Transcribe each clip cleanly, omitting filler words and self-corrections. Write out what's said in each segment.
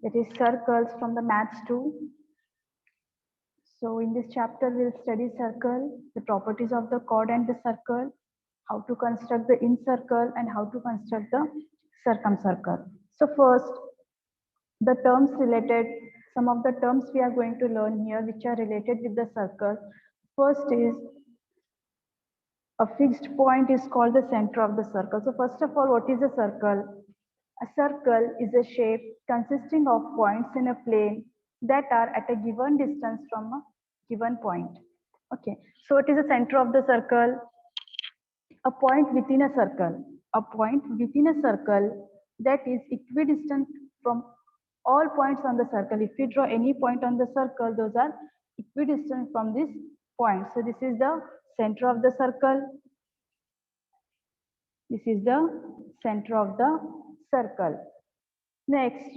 that is circles from the Maths 2. So in this chapter, we'll study circle, the properties of the chord and the circle, how to construct the incircle and how to construct the circumcircle. So first, the terms related, some of the terms we are going to learn here which are related with the circle. First is a fixed point is called the center of the circle. So first of all, what is a circle? A circle is a shape consisting of points in a plane that are at a given distance from a given point. Okay, so what is the center of the circle? A point within a circle. A point within a circle that is equidistant from all points on the circle. If we draw any point on the circle, those are equidistant from this point. So this is the center of the circle. This is the center of the circle. Next,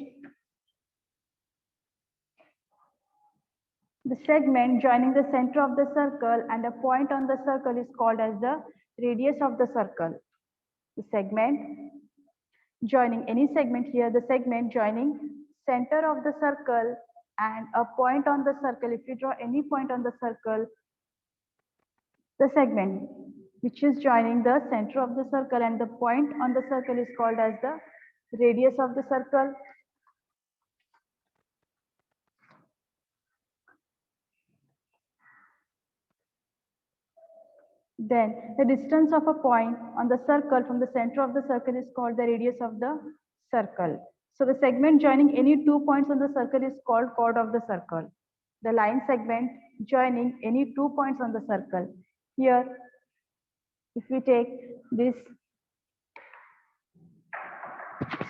the segment joining the center of the circle and a point on the circle is called as the radius of the circle. The segment joining any segment here, the segment joining center of the circle and a point on the circle. If you draw any point on the circle, the segment which is joining the center of the circle and the point on the circle is called as the radius of the circle. Then the distance of a point on the circle from the center of the circle is called the radius of the circle. So the segment joining any 2 points on the circle is called chord of the circle. The line segment joining any 2 points on the circle. Here, if we take this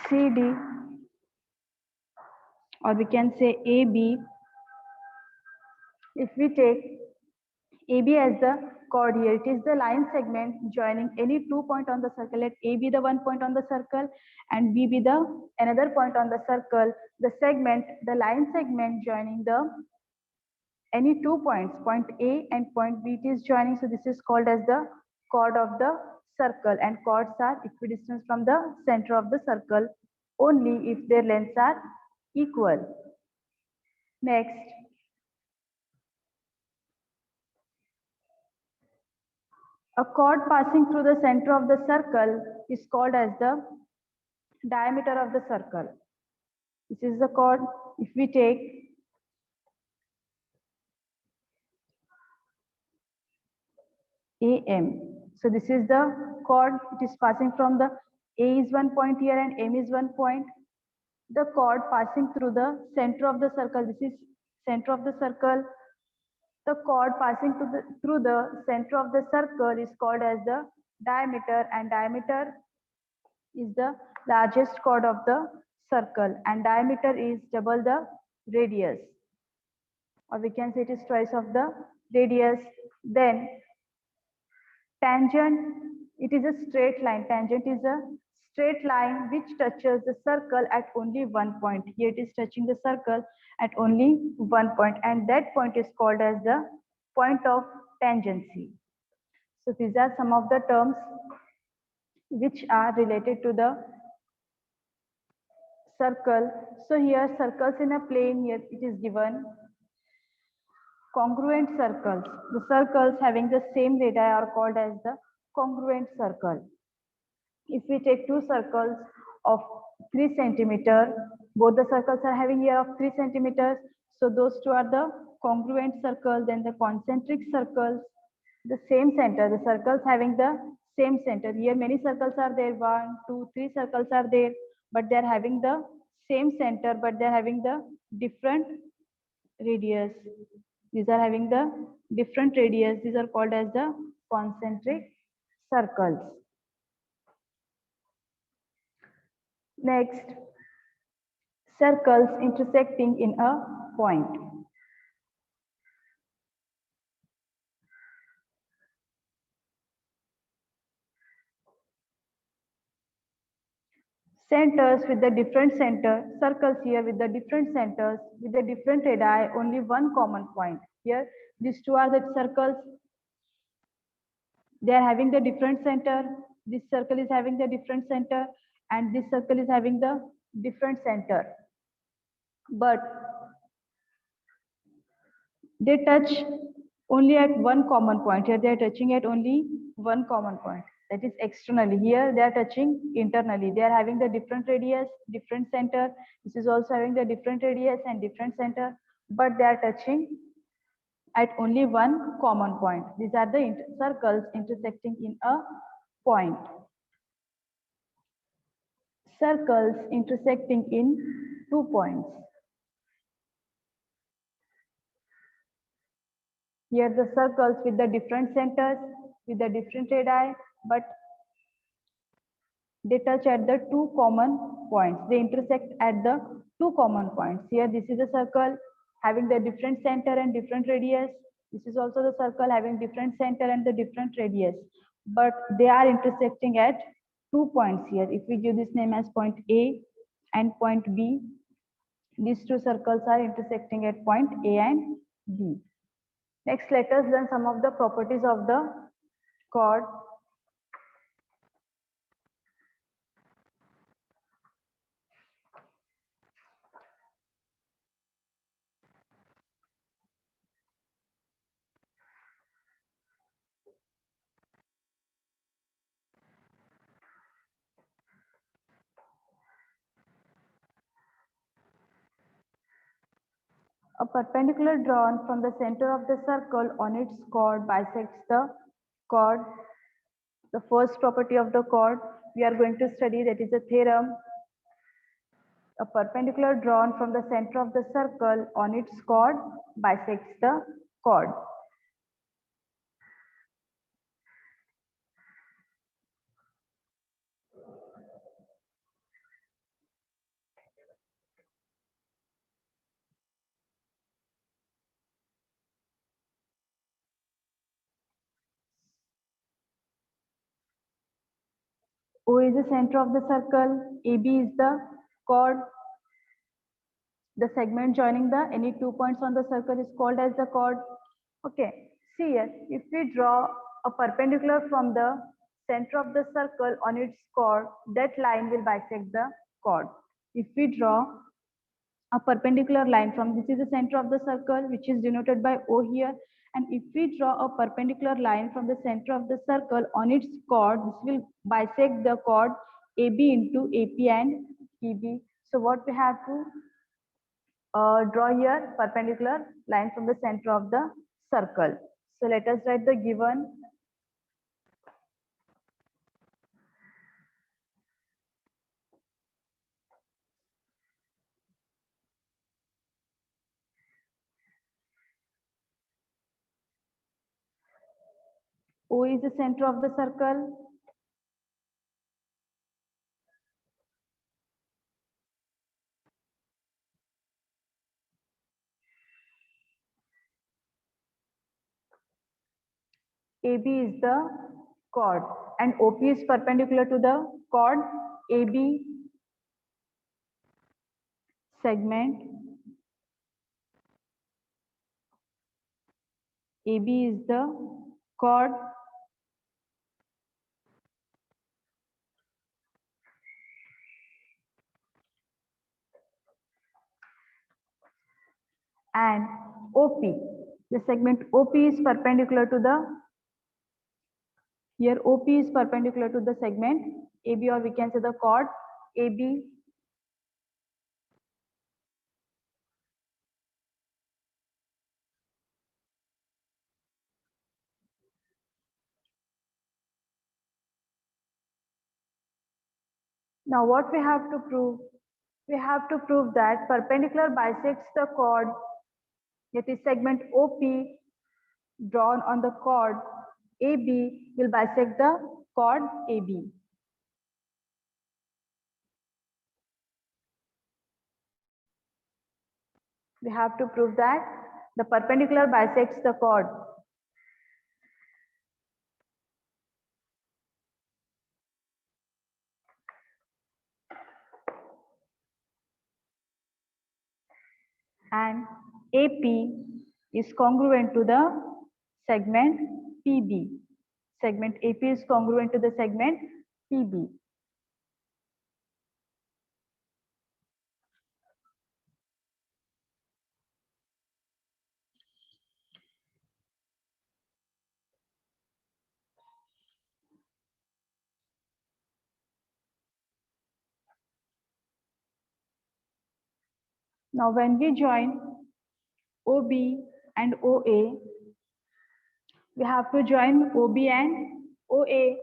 CD, or we can say AB, if we take AB as the chord here, it is the line segment joining any 2 point on the circle. Let A be the 1 point on the circle and B be the another point on the circle. The segment, the line segment joining the any 2 points, point A and point B, it is joining. So this is called as the chord of the circle, and chords are equidistant from the center of the circle only if their lengths are equal. Next, a chord passing through the center of the circle is called as the diameter of the circle. This is the chord. If we take AM, so this is the chord. It is passing from the A is 1 point here and M is 1 point. The chord passing through the center of the circle. This is center of the circle. The chord passing through the center of the circle is called as the diameter, and diameter is the largest chord of the circle, and diameter is double the radius, or we can say it is twice of the radius. Then tangent, it is a straight line. Tangent is a straight line which touches the circle at only 1 point. Here it is touching the circle at only 1 point, and that point is called as the point of tangency. So these are some of the terms which are related to the circle. So here circles in a plane, here it is given congruent circles. The circles having the same radii are called as the congruent circle. If we take two circles of 3 centimeter, both the circles are having here of 3 centimeters. So those two are the congruent circle. Then the concentric circles, the same center, the circles having the same center. Here many circles are there, 1, 2, 3 circles are there, but they are having the same center, but they are having the different radius. These are having the different radius. These are called as the concentric circles. Next, circles intersecting in a point. Centers with the different center, circles here with the different centers, with the different radii, only one common point. Here, these two are the circles. They are having the different center. This circle is having the different center, and this circle is having the different center. but they touch only at one common point. Here they are touching at only one common point, that is externally. Here they are touching internally. They are having the different radius, different center. This is also having the different radius and different center, but they are touching at only one common point. These are the circles intersecting in a point. Circles intersecting in 2 points. Here the circles with the different centers, with the different radii, but they touch at the two common points. They intersect at the two common points. Here this is a circle having the different center and different radius. This is also the circle having different center and the different radius. But they are intersecting at 2 points here. If we give this name as point A and point B, these two circles are intersecting at point A and B. Next, let us learn some of the properties of the chord. A perpendicular drawn from the center of the circle on its chord bisects the chord. The first property of the chord we are going to study, that is a theorem. A perpendicular drawn from the center of the circle on its chord bisects the chord. O is the center of the circle, AB is the chord. The segment joining the any 2 points on the circle is called as the chord. Okay, see here, if we draw a perpendicular from the center of the circle on its chord, that line will bisect the chord. If we draw a perpendicular line from, this is the center of the circle, which is denoted by O here, and if we draw a perpendicular line from the center of the circle on its chord, this will bisect the chord AB into AP and PB. So what we have to draw here perpendicular line from the center of the circle. So let us write the given. O is the center of the circle. AB is the chord and OP is perpendicular to the chord AB. Segment AB is the chord and OP. The segment OP is perpendicular to the, here OP is perpendicular to the segment AB, or we can say the chord AB. Now what we have to prove? We have to prove that perpendicular bisects the chord, that is segment OP drawn on the chord AB will bisect the chord AB. We have to prove that the perpendicular bisects the chord. And AP is congruent to the segment PB. Segment AP is congruent to the segment PB. Now when we join OB and OA, we have to join OB and OA.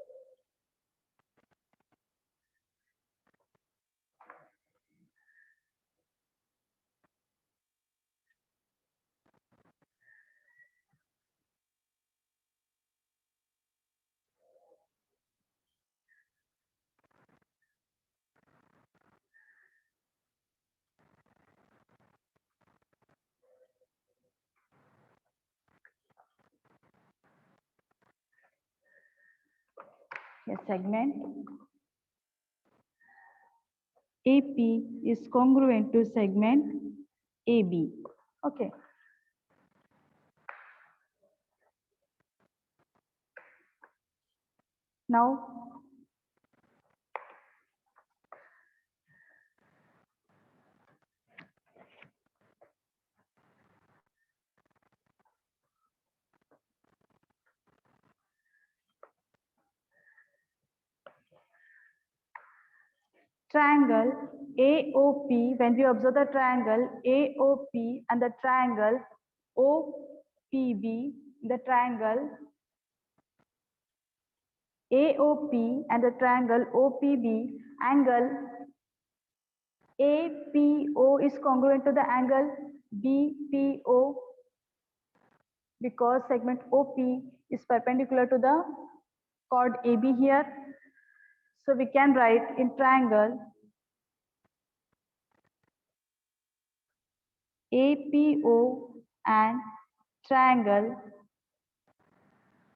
A segment AP is congruent to segment AB. Okay. Now triangle AOP, when we observe the triangle AOP and the triangle OPB, the triangle AOP and the triangle OPB, angle APO is congruent to the angle BPO because segment OP is perpendicular to the chord AB here. So we can write in triangle APO and triangle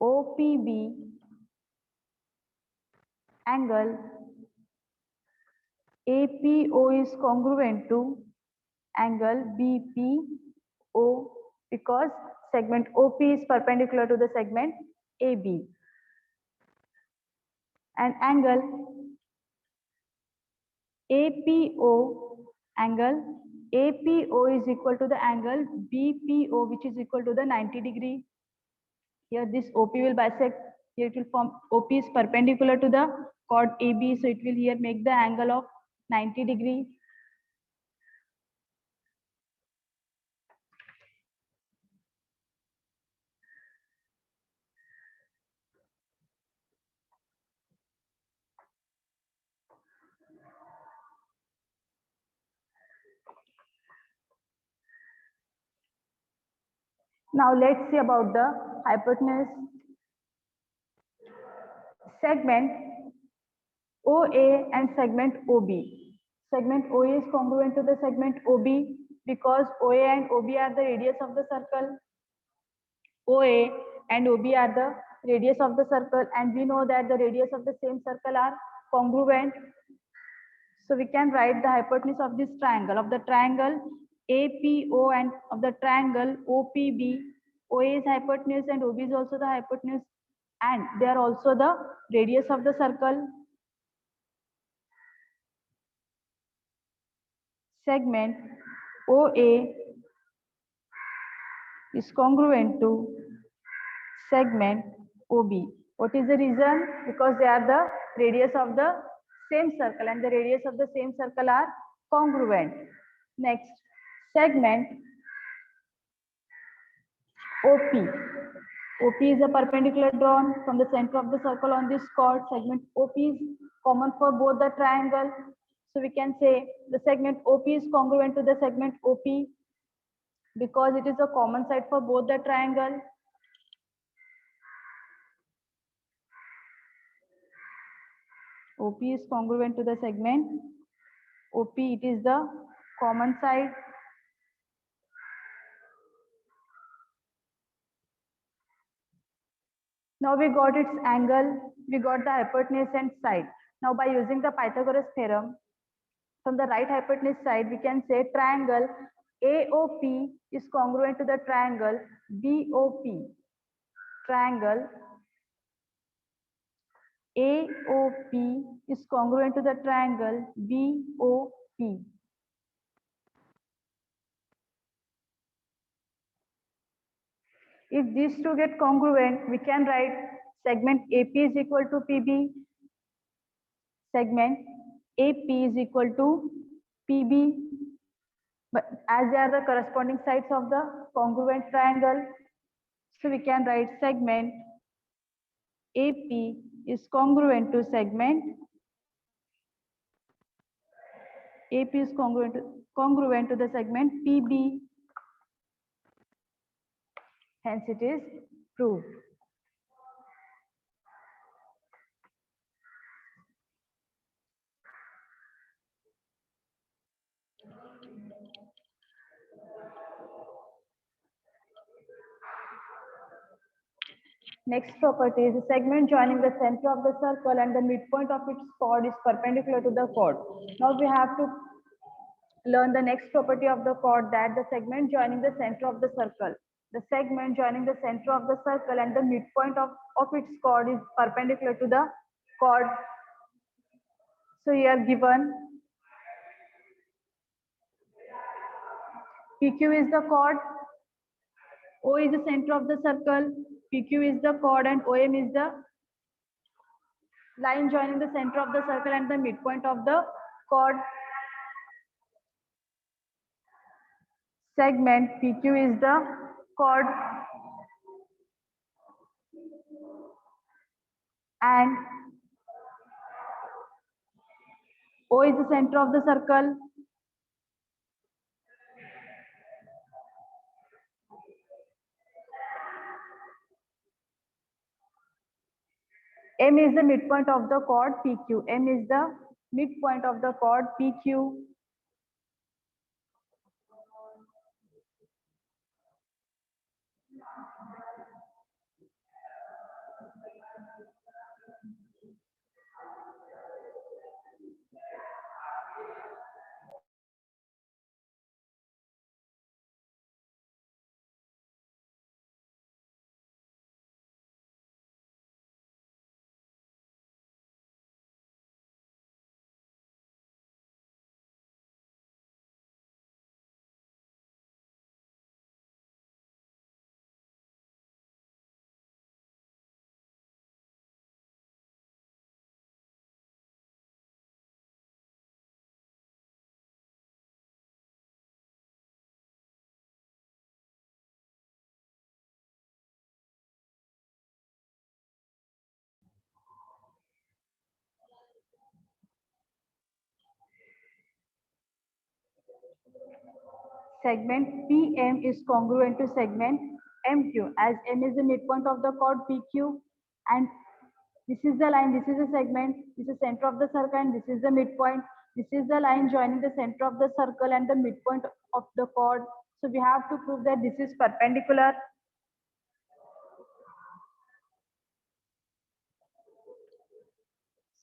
OPB, angle APO is congruent to angle BPO because segment OP is perpendicular to the segment AB, and angle APO is equal to the angle BPO, which is equal to the 90 degree. Here this OP will bisect, here it will form, OP is perpendicular to the chord AB, so it will here make the angle of 90 degree. Now let's see about the hypotenuse. Segment OA and segment OB. Segment OA is congruent to the segment OB because OA and OB are the radius of the circle. OA and OB are the radius of the circle, and we know that the radius of the same circle are congruent. So we can write the hypotenuse of this triangle, of the triangle APO and of the triangle OPB. OA is hypotenuse and OB is also the hypotenuse, and they are also the radius of the circle. Segment OA is congruent to segment OB. What is the reason? Because they are the radius of the same circle, and the radius of the same circle are congruent. Next, segment OP. OP is a perpendicular drawn from the center of the circle on this chord. Segment OP is common for both the triangle. So we can say the segment OP is congruent to the segment OP because it is a common side for both the triangle. OP is congruent to the segment OP. It is the common side. Now we got its angle, we got the hypotenuse and side. Now by using the Pythagoras theorem, from the right hypotenuse side, we can say triangle AOP is congruent to the triangle BOP. Triangle AOP is congruent to the triangle BOP. If these two get congruent, we can write segment AP is equal to PB, segment AP is equal to PB But as they are the corresponding sides of the congruent triangle, so we can write segment AP is congruent to segment AP is congruent to the segment PB. Hence, it is proved. Next property is a segment joining the center of the circle and the midpoint of its chord is perpendicular to the chord. Now we have to learn the next property of the chord, that the segment joining the center of the circle. The segment joining the center of the circle and the midpoint of its chord is perpendicular to the chord. So here given PQ is the chord, O is the center of the circle, PQ is the chord, and OM is the line joining the center of the circle and the midpoint of the chord. Segment PQ is the chord and O is the center of the circle. M is the midpoint of the chord PQ. M is the midpoint of the chord PQ. Segment PM is congruent to segment MQ, as M is the midpoint of the chord PQ and this is the line, this is the segment, this is the center of the circle and this is the midpoint. This is the line joining the center of the circle and the midpoint of the chord. So we have to prove that this is perpendicular.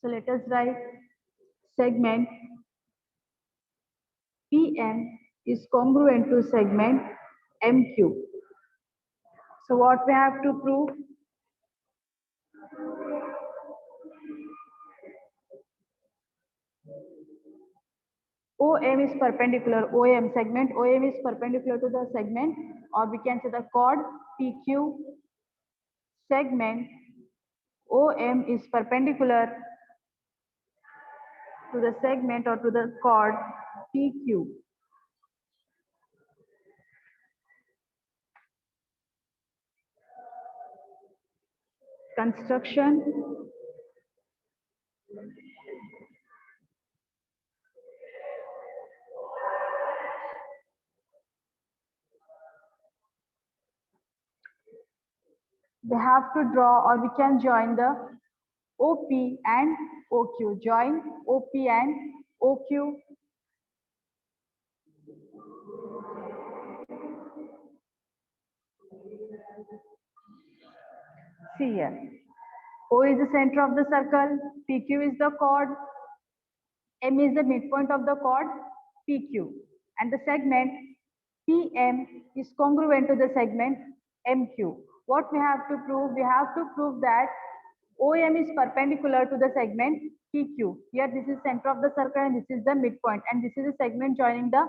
So let us write segment PM is congruent to segment MQ. So what we have to prove? OM is perpendicular, OM segment OM is perpendicular to the segment, or we can say the chord PQ. Segment OM is perpendicular to the segment or to the chord PQ. Construction. We have to draw, or we can join the OP and OQ. Join OP and OQ. See here. O is the center of the circle, PQ is the chord, M is the midpoint of the chord PQ, and the segment PM is congruent to the segment MQ. What we have to prove? We have to prove that OM is perpendicular to the segment PQ. Here this is center of the circle and this is the midpoint, and this is the segment joining the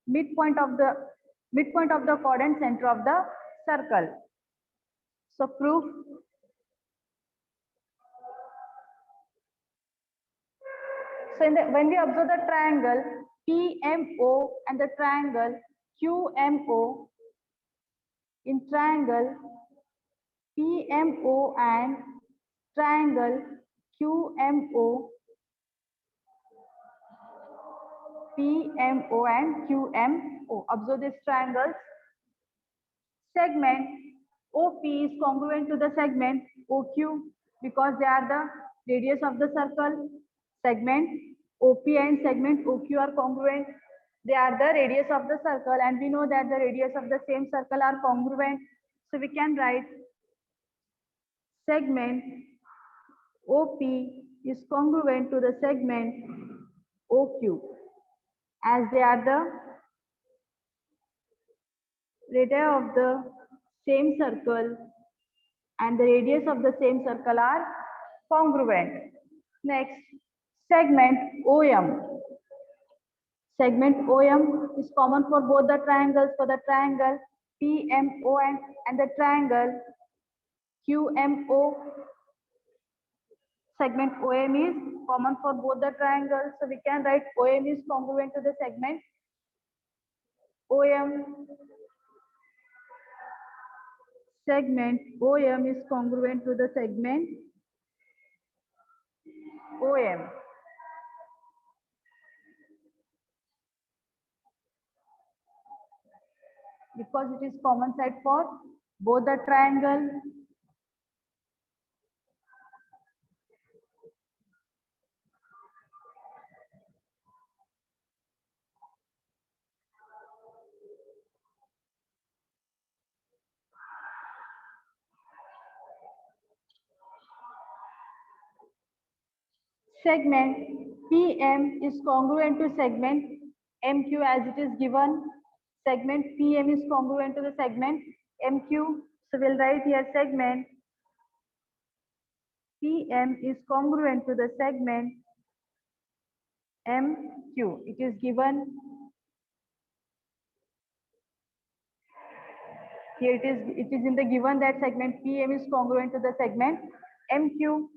midpoint of the chord and center of the circle. So proof. So when we observe the triangle, PMO and the triangle QMO. In triangle PMO and triangle QMO, PMO and QMO. Observe these triangles. Segment OP is congruent to the segment OQ because they are the radius of the circle. Segment OP and segment OQ are congruent. They are the radius of the circle, and we know that the radius of the same circle are congruent. So we can write segment OP is congruent to the segment OQ as they are the radii of the same circle and the radius of the same circle are congruent. Next, segment OM. Segment OM is common for both the triangles, for the triangle PMO and the triangle QMO. Segment OM is common for both the triangles, so we can write OM is congruent to the segment OM. Segment OM is congruent to the segment OM. Because it is common side for both the triangle. Segment PM is congruent to segment MQ as it is given. Segment PM is congruent to the segment MQ. So we'll write here segment PM is congruent to the segment MQ. It is given. Here it is in the given that segment PM is congruent to the segment MQ.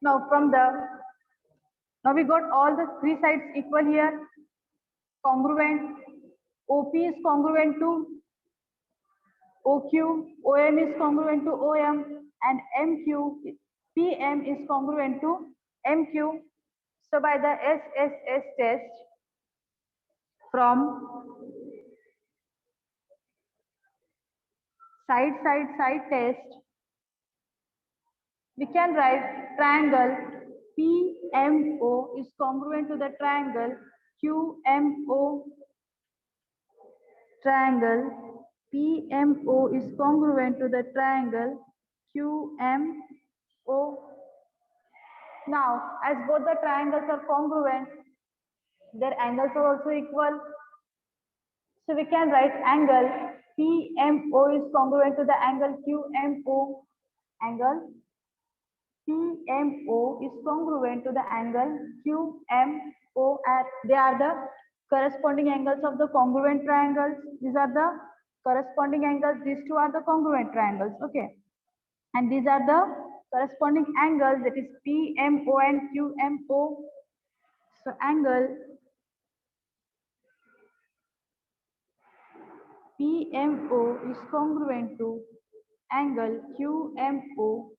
Now we got all the three sides equal here. Congruent. OP is congruent to OQ. OM is congruent to OM, and PM is congruent to MQ. So by the SSS test from side test, we can write triangle PMO is congruent to the triangle QMO. Triangle PMO is congruent to the triangle QMO. Now, as both the triangles are congruent, their angles are also equal. So we can write angle PMO is congruent to the angle QMO. Angle PMO is congruent to the angle QMO. They are the corresponding angles of the congruent triangles. These are the corresponding angles. These two are the congruent triangles. Okay. And these are the corresponding angles, that is PMO and QMO. So angle PMO is congruent to angle QMO.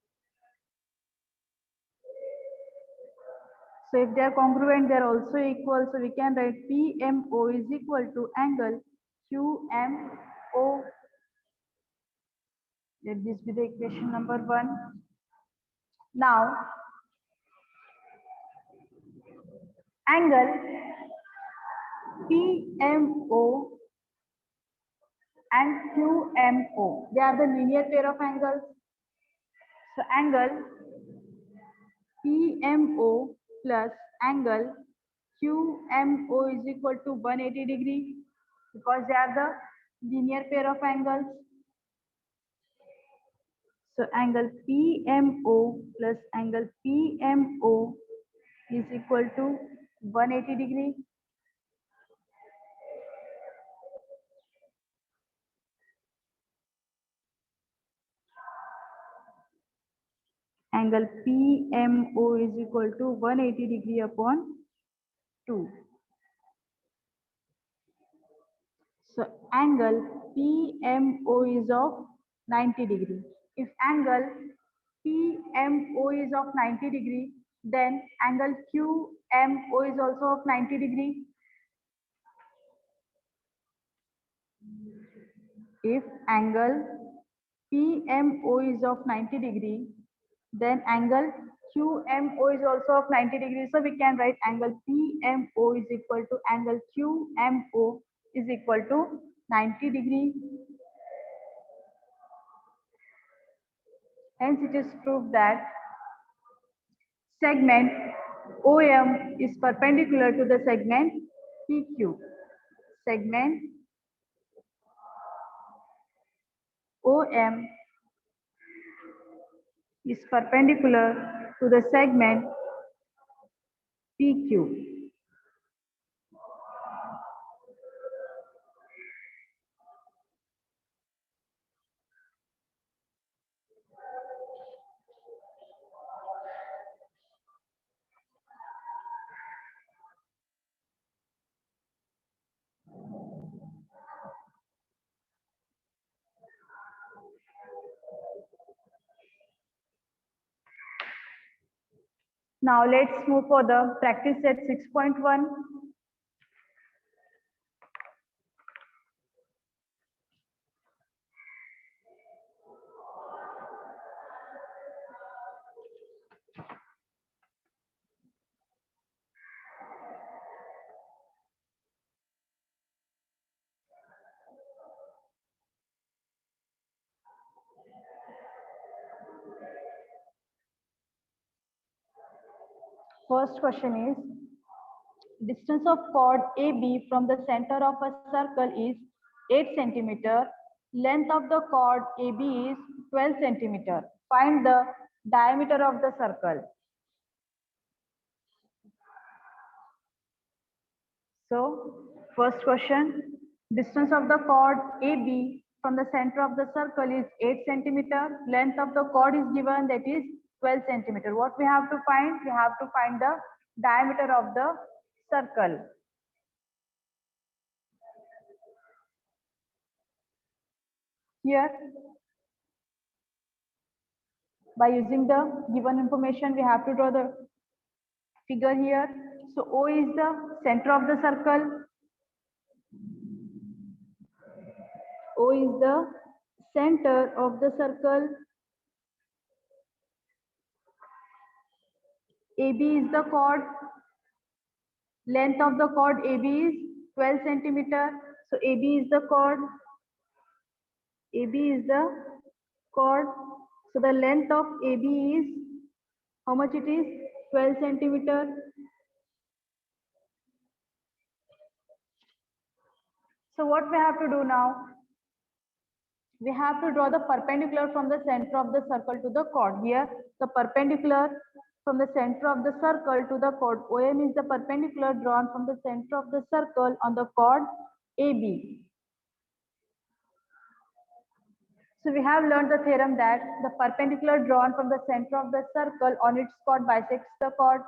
So if they are congruent, they are also equal. So we can write PMO is equal to angle QMO. Let this be the equation number 1. Now, angle PMO and QMO, they are the linear pair of angles. So angle PMO plus angle QMO is equal to 180 degree because they are the linear pair of angles. So angle PMO plus angle PMO is equal to 180 degree. Angle PMO is equal to 180 degree upon 2. angle PMO is of 90 degree. If angle PMO is of 90 degree, then angle QMO is also of 90 degree. If angle PMO is of 90 degree, then angle QMO is also of 90 degrees. So we can write angle PMO is equal to angle QMO is equal to 90 degree. Hence it is proved that segment OM is perpendicular to the segment PQ. Segment OM is perpendicular to the segment PQ. Now let's move for the practice set 6.1. First question is, distance of chord AB from the center of a circle is 8 centimeter. Length of the chord AB is 12 centimeter. Find the diameter of the circle. So, first question, distance of the chord AB from the center of the circle is 8 centimeter. Length of the chord is given, that is 12 centimeter. What we have to find? We have to find the diameter of the circle. Here, by using the given information, we have to draw the figure here. So O is the center of the circle. O is the center of the circle. AB is the chord. Length of the chord AB is 12 centimeter. So AB is the chord. AB is the chord. So the length of AB is, how much it is? 12 centimeter. So what we have to do now? We have to draw the perpendicular from the center of the circle to the chord. Here, the perpendicular from the center of the circle to the chord OM is the perpendicular drawn from the center of the circle on the chord AB. So we have learned the theorem that the perpendicular drawn from the center of the circle on its chord bisects the chord.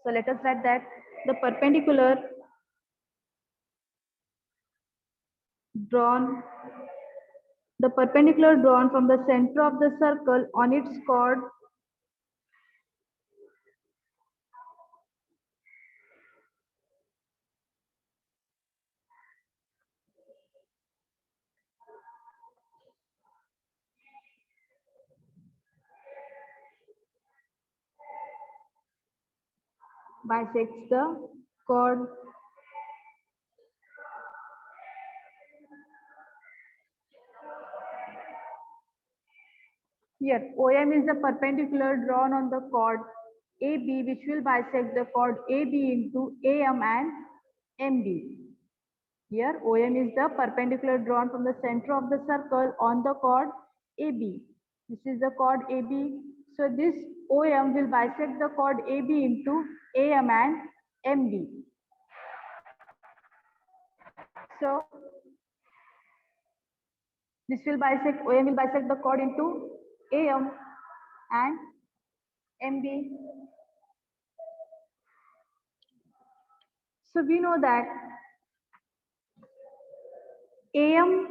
So let us write that the perpendicular drawn from the center of the circle on its chord bisects the chord. Here, OM is the perpendicular drawn on the chord AB, which will bisect the chord AB into AM and MB. Here, OM is the perpendicular drawn from the center of the circle on the chord AB. This is the chord AB. So this OM will bisect the chord AB into AM and MB. So this will bisect, OM will bisect the chord into AM and MB. So we know that AM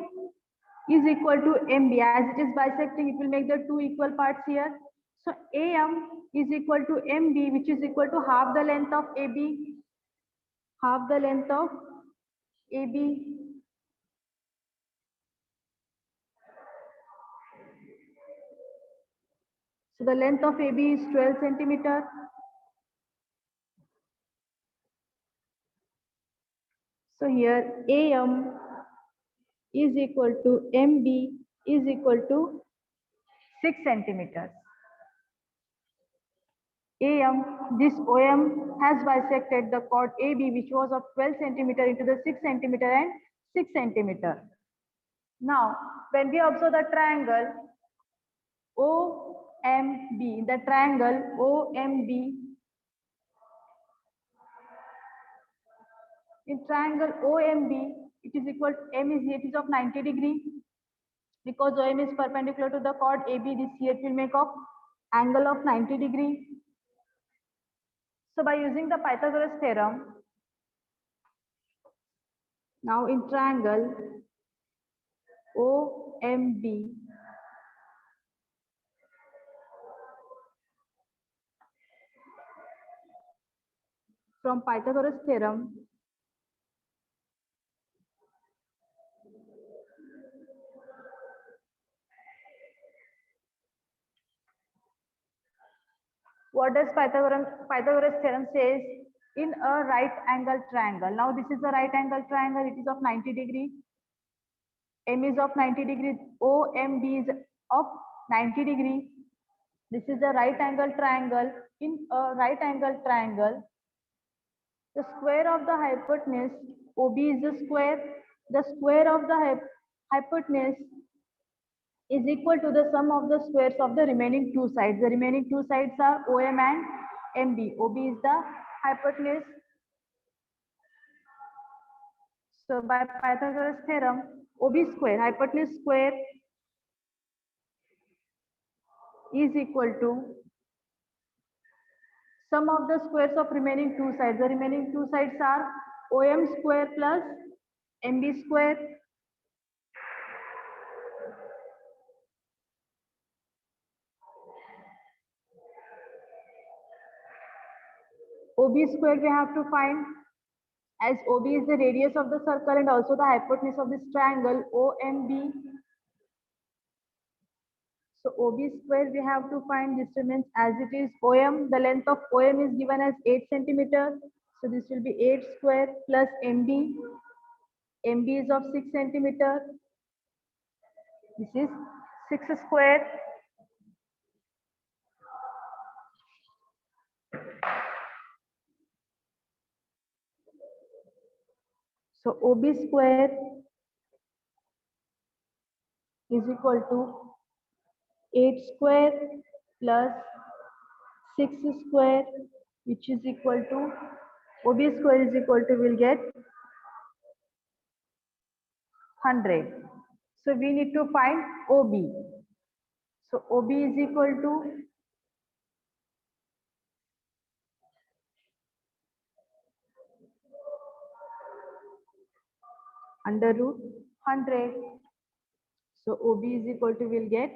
is equal to MB. As it is bisecting, it will make the two equal parts here. So AM is equal to MB, which is equal to half the length of AB. Half the length of AB. So the length of AB is 12 centimeter. So here AM is equal to MB is equal to 6 centimeters. AM, this OM has bisected the chord AB, which was of 12 centimeter, into the 6 centimeter and 6 centimeter. Now, when we observe the triangle OMB, the triangle OMB, in triangle OMB, it is equal to M is of 90 degree. Because OM is perpendicular to the chord AB, this here will make of angle of 90 degree. So by using the Pythagoras theorem, now in triangle OMB, from Pythagoras theorem, what does Pythagoras theorem says? In a right angle triangle. Now this is a right angle triangle, it is of 90 degree. M is of 90 degree, OMB is of 90 degree. This is a right angle triangle. In a right angle triangle, the square of the hypotenuse, OB is a square. The square of the hypotenuse is equal to the sum of the squares of the remaining two sides. The remaining two sides are OM and MB. OB is the hypotenuse. So by Pythagoras theorem, OB square, hypotenuse square, is equal to sum of the squares of remaining two sides. The remaining two sides are OM square plus MB square. OB square we have to find, as OB is the radius of the circle and also the hypotenuse of this triangle OMB. So OB square we have to find, this remains as it is. OM, the length of OM is given as 8 centimeter. So this will be 8 square plus MB. MB is of 6 centimeter. This is 6 square. So OB square is equal to 8 square plus 6 square, which is equal to, OB square is equal to, we'll get 100. So we need to find OB. So OB is equal to under root 100. So OB is equal to, we'll get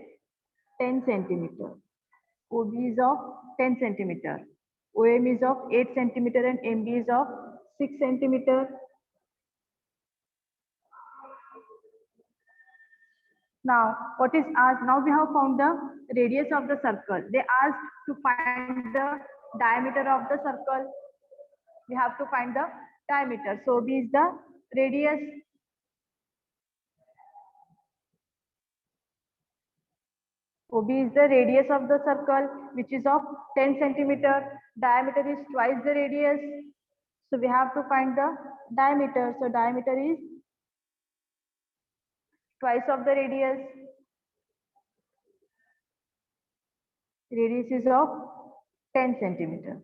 10 centimeter. OB is of 10 centimeter. OM is of 8 centimeter and MB is of 6 centimeter. Now, what is asked? Now we have found the radius of the circle. They asked to find the diameter of the circle. We have to find the diameter. So OB is the radius. OB is the radius of the circle, which is of 10 centimeter. Diameter is twice the radius. So we have to find the diameter. So diameter is twice of the radius. Radius is of 10 centimeter.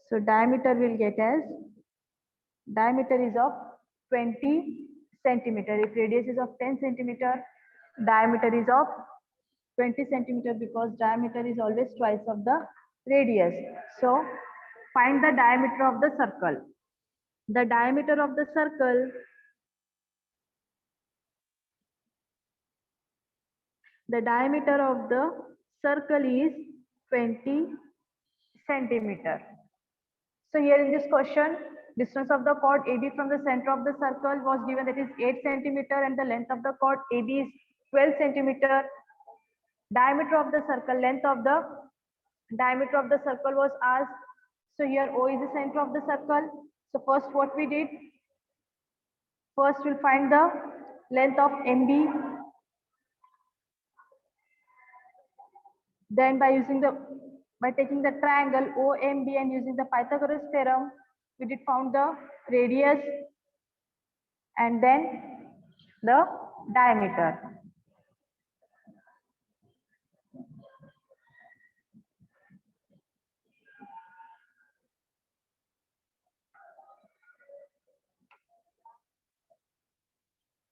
So diameter will get as, diameter is of 20 centimeter. If radius is of 10 centimeter, diameter is of 20 centimeter, because diameter is always twice of the radius. So find the diameter of the circle. The diameter of the circle is 20 centimeter. So here in this question, distance of the chord AB from the center of the circle was given, that is 8 centimeter, and the length of the chord AB is 12 centimeter. Diameter of the circle, length of the diameter of the circle was asked. So here O is the center of the circle. So first what we did, first we'll find the length of MB. Then by taking the triangle OMB and using the Pythagoras theorem, we did found the radius and then the diameter.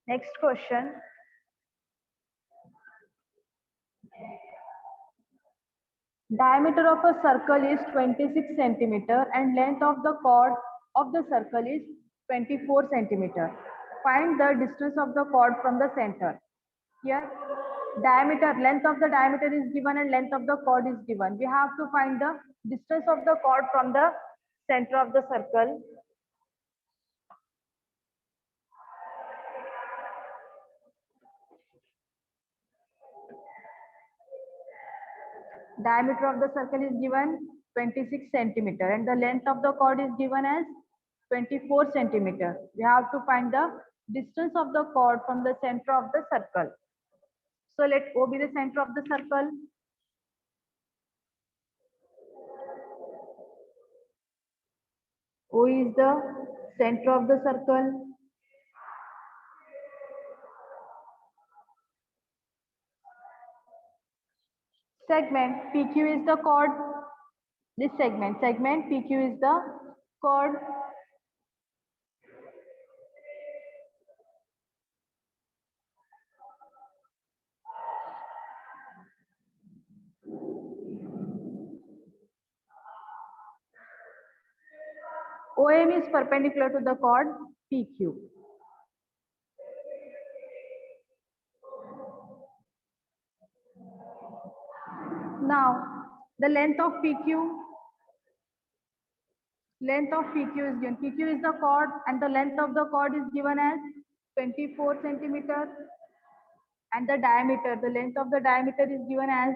Next question. Diameter of a circle is 26 centimeter and length of the chord of the circle is 24 centimeter. Find the distance of the chord from the center. Here, length of the diameter is given and length of the chord is given. We have to find the distance of the chord from the center of the circle. Diameter of the circle is given 26 centimeter and the length of the chord is given as 24 centimeter. We have to find the distance of the chord from the center of the circle. So let O be the center of the circle. O is the center of the circle. Segment PQ is the chord. This segment PQ is the chord. OM is perpendicular to the chord PQ. Now, the length of PQ is given. PQ is the chord and the length of the chord is given as 24 centimeter and the length of the diameter is given as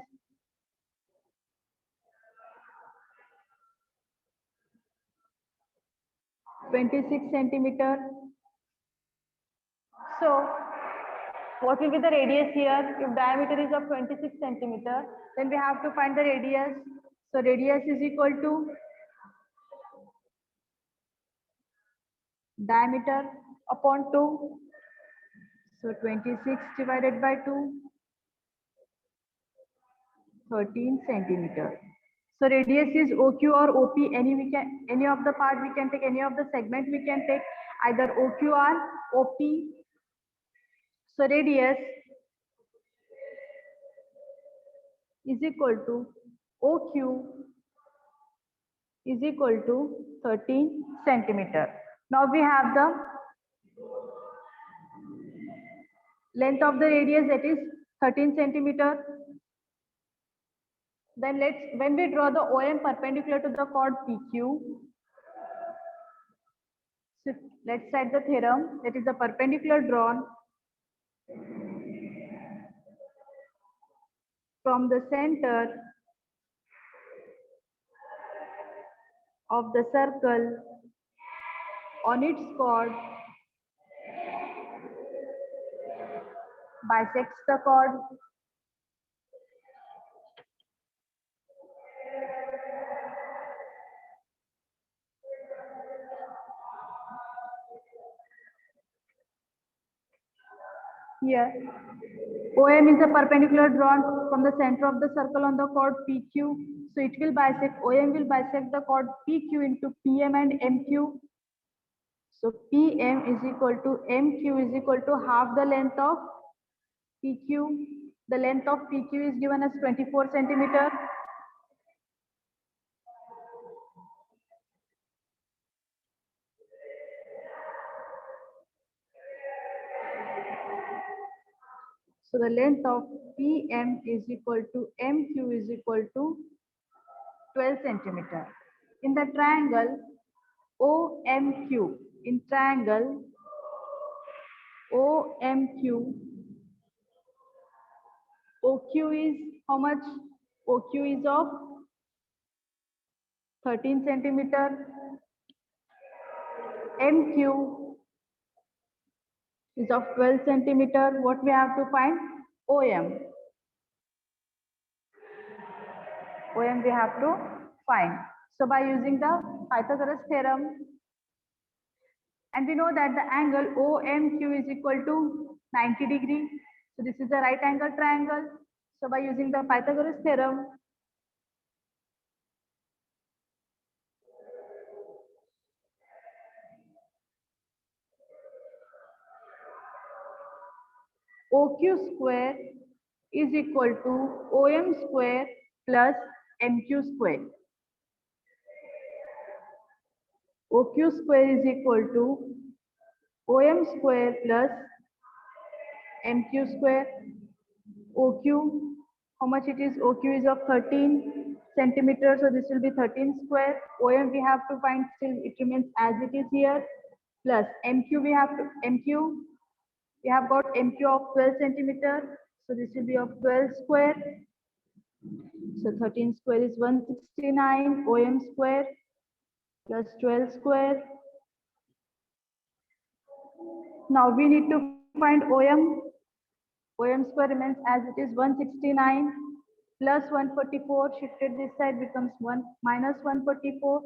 26 centimeter. So, what will be the radius here? If diameter is of 26 centimeter, then we have to find the radius. So, radius is equal to diameter upon 2. So, 26 divided by 2, 13 centimeter. So, radius is OQ or OP. Any of the part we can take, any of the segment we can take, either OQ or OP. So, radius is equal to OQ is equal to 13 centimeter. Now we have the length of the radius, that is 13 centimeter. Then when we draw the OM perpendicular to the chord PQ, so let's set the theorem, that is the perpendicular drawn from the center of the circle on its chord bisects the chord. Here, OM is a perpendicular drawn from the center of the circle on the chord PQ. So it will bisect, OM will bisect the chord PQ into PM and MQ. So PM is equal to MQ is equal to half the length of PQ. The length of PQ is given as 24 centimeter. So the length of PM is equal to MQ is equal to 12 centimeter. In the triangle OMQ, in triangle OMQ, OQ is how much? OQ is of 13 centimeter. MQ is of 12 centimeter. What we have to find? OM. OM we have to find. So by using the Pythagoras theorem, and we know that the angle OMQ is equal to 90 degree. So this is a right angle triangle. So by using the Pythagoras theorem, OQ square is equal to OM square plus MQ square. OQ square is equal to OM square plus MQ square. OQ, how much it is? OQ is of 13 centimeters, so this will be 13 square. OM we have to find, still it remains as it is here, plus MQ we have to, we have got MQ of 12 centimeter, so this will be of 12 square. So 13 square is 169, OM square plus 12 square. Now we need to find OM. OM square remains as it is 169 plus 144, shifted this side becomes 1 minus 144.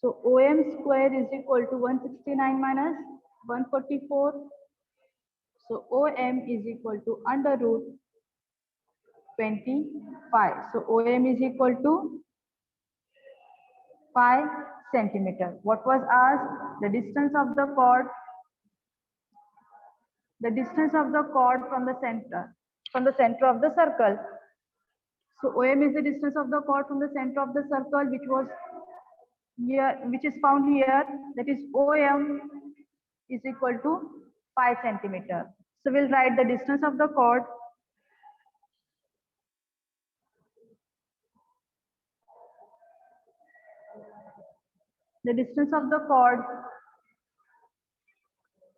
So OM square is equal to 169 minus 144. So OM is equal to under root 25. So OM is equal to 5 centimeter. What was asked? The distance of the chord. The distance of the chord from the center of the circle. So OM is the distance of the chord from the center of the circle, which was here, which is found here. That is OM is equal to 5 centimeter. So we'll write the distance of the chord. The distance of the chord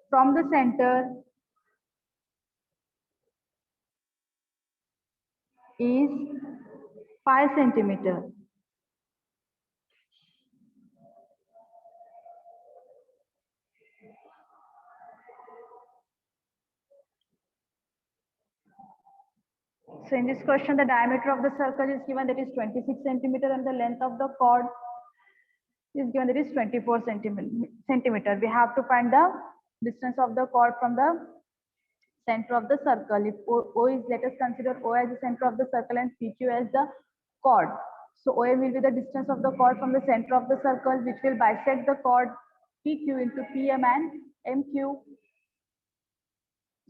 from the center is 5 centimeter. So in this question, the diameter of the circle is given, that is 26 centimeter, and the length of the chord is given, that is 24 centimeter. We have to find the distance of the chord from the center of the circle. If O is, let us consider O as the center of the circle and PQ as the chord. So OM will be the distance of the chord from the center of the circle, which will bisect the chord PQ into PM and MQ.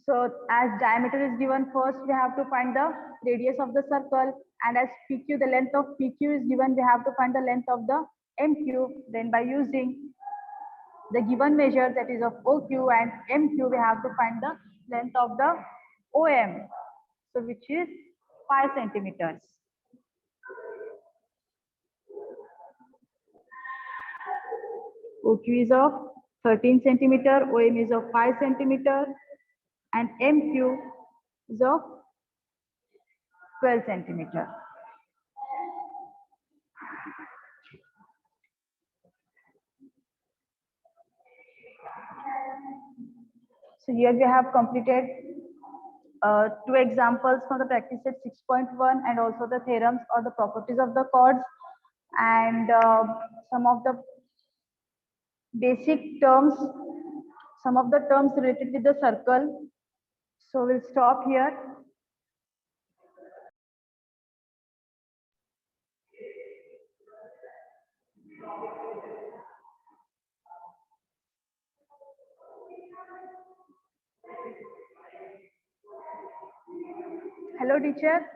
So as diameter is given, first we have to find the radius of the circle, and as PQ, the length of PQ is given, we have to find the length of the MQ. Then by using the given measure, that is of OQ and MQ, we have to find the length of the OM, so which is 5 centimeters. OQ is of 13 centimeter, OM is of 5 centimeter, and MQ is of 12 centimeter. So here we have completed 2 examples from the practice set 6.1 and also the theorems or the properties of the chords, and some of the basic terms, some of the terms related with the circle. So we'll stop here. Hello, teacher.